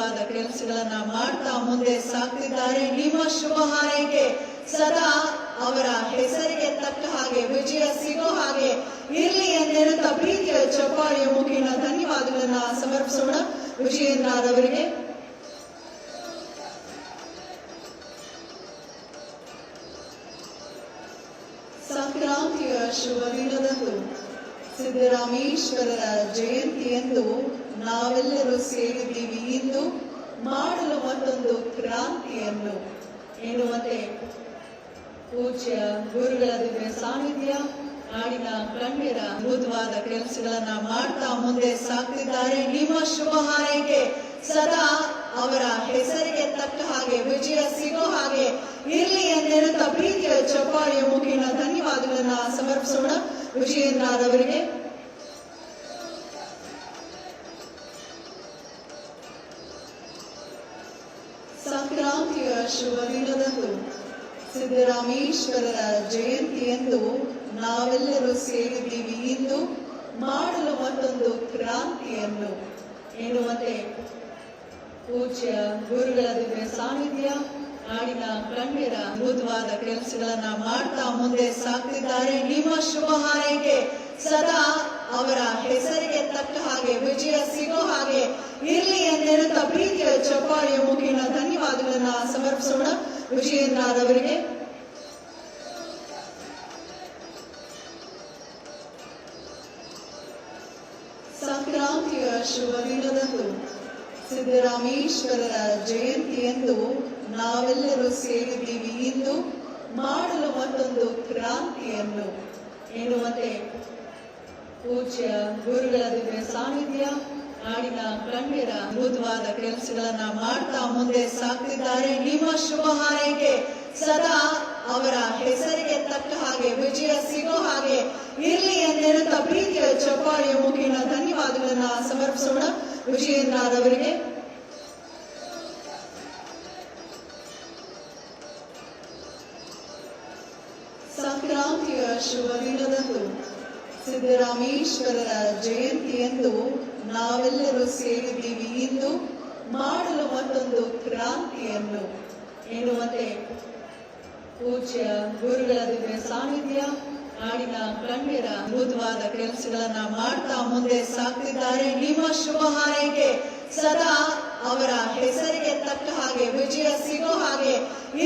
ಅದ್ಭುತವಾದ ಕೆಲಸಗಳನ್ನ ಮಾಡ್ತಾ ಮುಂದೆ ಸಾಗ್ತಿದ್ದಾರೆ. ನಿಮ್ಮ ಶುಭ ಹಾರೈಕೆ ಸದಾ ಅವರ ಹೆಸರಿಗೆ ತಕ್ಕ ಹಾಗೆ ವಿಜಯ ಸಿಗೋ ಹಾಗೆ ಇರಲಿ ಎಂದೇಳುತ್ತಾ ಪ್ರೀತಿಯ ಚಪ್ಪಾಳಿಯ ಮುಖೇನ ಧನ್ಯವಾದಗಳನ್ನ ಸಮರ್ಪಿಸೋಣ ವಿಜಯೇಂದ್ರರವರಿಗೆ. ಸಂಕ್ರಾಂತಿಯ ಶುಭ ದಿನದಂದು ಸಿದ್ದರಾಮೇಶ್ವರರ ಜಯಂತಿಯಂದು ನಾವೆಲ್ಲರೂ ಸೇರಿದ್ದೀವಿ ಇಂದು ಮಾಡಲು ಮತ್ತೊಂದು ಕ್ರಾಂತಿಯನ್ನು ಎನ್ನುವಂತೆ ಪೂಜ್ಯ ಗುರುಗಳ ದಿವ್ಯ ಸಾನ್ನಿಧ್ಯ ನಾಡಿನ ಗಣ್ಯರ ಅದ್ಭುತವಾದ ಕೆಲಸಗಳನ್ನ ಮಾಡ್ತಾ ಮುಂದೆ ಸಾಗ್ತಿದ್ದಾರೆ. ನಿಮ್ಮ ಶುಭ ಹಾರೈಕೆ ಸದಾ ಅವರ ಹೆಸರಿಗೆ ತಕ್ಕ ಹಾಗೆ ವಿಜಯ ಸಿಗೋ ಹಾಗೆ ಇರಲಿ ಎಂದೇಳುತ್ತಾ ಪ್ರೀತಿಯ ಚಪ್ಪಾಳಿಯ ಮುಖೇನ ಧನ್ಯವಾದಗಳನ್ನ ಸಮರ್ಪಿಸೋಣ ವಿಜಯೇಂದ್ರರವರಿಗೆ. ಸಂಕ್ರಾಂತಿಯ ಶುಭ ದಿನದಂದು ಸಿದ್ದರಾಮೇಶ್ವರರ ಜಯಂತಿಯಂದು ನಾವೆಲ್ಲರೂ ಸೇರಿದ್ದೀವಿ ಇಂದು ಮಾಡಲು ಮತ್ತೊಂದು ಕ್ರಾಂತಿಯನ್ನು ಎನ್ನುವಂತೆ ಪೂಜ್ಯ ಗುರುಗಳ ದಿವ್ಯ ಸಾನ್ನಿಧ್ಯ ನಾಡಿನ ಗಣ್ಯರ ಅದ್ಭುತವಾದ ಕೆಲಸಗಳನ್ನ ಮಾಡ್ತಾ ಮುಂದೆ ಸಾಗ್ತಿದ್ದಾರೆ. ನಿಮ್ಮ ಶುಭ ಹಾರೈಕೆ ಸದಾ ಅವರ ಹೆಸರಿಗೆ ತಕ್ಕ ಹಾಗೆ ವಿಜಯ ಸಿಗೋ ಹಾಗೆ ಇರಲಿ ಎಂದೇಳುತ್ತಾ ಪ್ರೀತಿಯ ಚಪ್ಪಾಳಿಯ ಮುಖೇನ ಧನ್ಯವಾದಗಳನ್ನ ಸಮರ್ಪಿಸೋಣ ವಿಜಯೇಂದ್ರರವರಿಗೆ. ಸಂಕ್ರಾಂತಿಯ ಶುಭ ದಿನದಂದು ಸಿದ್ದರಾಮೇಶ್ವರರ ಜಯಂತಿಯಂದು ನಾವೆಲ್ಲರೂ ಸೇರಿದ್ದೀವಿ ಇಂದು ಮಾಡಲು ಮತ್ತೊಂದು ಕ್ರಾಂತಿಯನ್ನು ಎನ್ನುವಂತೆ ಪೂಜ್ಯ ಗುರುಗಳ ದಿವ್ಯ ಸಾನ್ನಿಧ್ಯ ನಾಡಿನ ಗಣ್ಯರ ಅದ್ಭುತವಾದ ಕೆಲಸಗಳನ್ನ ಮಾಡ್ತಾ ಮುಂದೆ ಸಾಗ್ತಿದ್ದಾರೆ. ನಿಮ್ಮ ಶುಭ ಹಾರೈಕೆ ಸದಾ ಅವರ ಹೆಸರಿಗೆ ತಕ್ಕ ಹಾಗೆ ವಿಜಯ ಸಿಗೋ ಹಾಗೆ ಇರಲಿ ಎಂದೇಳುತ್ತಾ ಪ್ರೀತಿಯ ಚಪ್ಪಾಳಿಯ ಮುಖೇನ ಧನ್ಯವಾದಗಳನ್ನ ಸಮರ್ಪಿಸೋಣ ವಿಜಯೇಂದ್ರರವರಿಗೆ. ಸಂಕ್ರಾಂತಿಯ ಶುಭ ದಿನದಂದು ಸಿದ್ದರಾಮೇಶ್ವರರ ಜಯಂತಿಯಂದು ನಾವೆಲ್ಲರೂ ಸೇರಿದ್ದೀವಿ ಇಂದು ಮಾಡಲು ಮತ್ತೊಂದು ಕ್ರಾಂತಿಯನ್ನು ಎನ್ನುವಂತೆ ಪೂಜ್ಯ ಗುರುಗಳ ದಿವ್ಯ ಸಾನ್ನಿಧ್ಯ ನಾಡಿನ ಗಣ್ಯರ ಅದ್ಭುತವಾದ ಕೆಲಸಗಳನ್ನ ಮಾಡ್ತಾ ಮುಂದೆ ಸಾಗ್ತಿದ್ದಾರೆ. ನಿಮ್ಮ ಶುಭ ಹಾರೈಕೆ ಸದಾ ಅವರ ಹೆಸರಿಗೆ ತಕ್ಕ ಹಾಗೆ ವಿಜಯ ಸಿಗೋ ಹಾಗೆ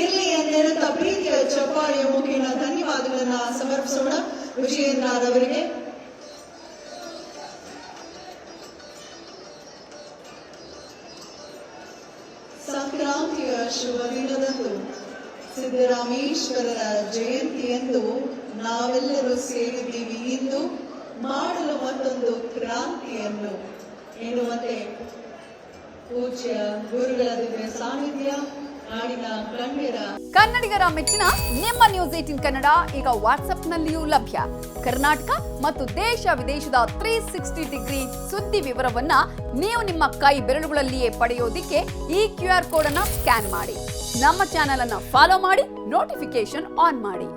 ಇರಲಿ ಎಂದೇಳುತ್ತಾ ಪ್ರೀತಿಯ ಚಪ್ಪಾಳಿಯ ಮುಖೇನ ಧನ್ಯವಾದಗಳನ್ನ ಸಮರ್ಪಿಸೋಣ ವಿಜಯೇಂದ್ರರವರಿಗೆ. ಸಂಕ್ರಾಂತಿಯ ಶುಭ ದಿನದಂದು ಸಿದ್ದರಾಮೇಶ್ವರರ ಜಯಂತಿಯಂದು ನಾವೆಲ್ಲರೂ ಸೇರಿದ್ದೀವಿ ಇಂದು ಮಾಡಲು ಮತ್ತೊಂದು ಕ್ರಾಂತಿಯನ್ನು ಎನ್ನುವಂತೆ ಪೂಜ್ಯ ಗುರುಗಳ ದಿವ್ಯ ಸಾನ್ನಿಧ್ಯ ನಾಡಿನ ಗಣ್ಯರ ಕನ್ನಡಿಗರ ಮೆಚ್ಚಿನ ನಿಮ್ಮ ನ್ಯೂಸ್ 18 ಕನ್ನಡ ಈಗ ವಾಟ್ಸ್ಆಪ್ನಲ್ಲಿಯೂ ಲಭ್ಯ. ಕರ್ನಾಟಕ ಮತ್ತು ದೇಶ ವಿದೇಶದ 360 ಡಿಗ್ರಿ ಸುದ್ದಿ ವಿವರವನ್ನ ನೀವು ನಿಮ್ಮ ಕೈ ಬೆರಳುಗಳಲ್ಲಿಯೇ ಪಡೆಯೋದಿಕ್ಕೆ ಈ QR ಕೋಡ್ ಅನ್ನು ಸ್ಕ್ಯಾನ್ ಮಾಡಿ. ನಮ್ಮ ಚಾನೆಲ್ ಅನ್ನು ಫಾಲೋ ಮಾಡಿ, ನೋಟಿಫಿಕೇಶನ್ ಆನ್ ಮಾಡಿ.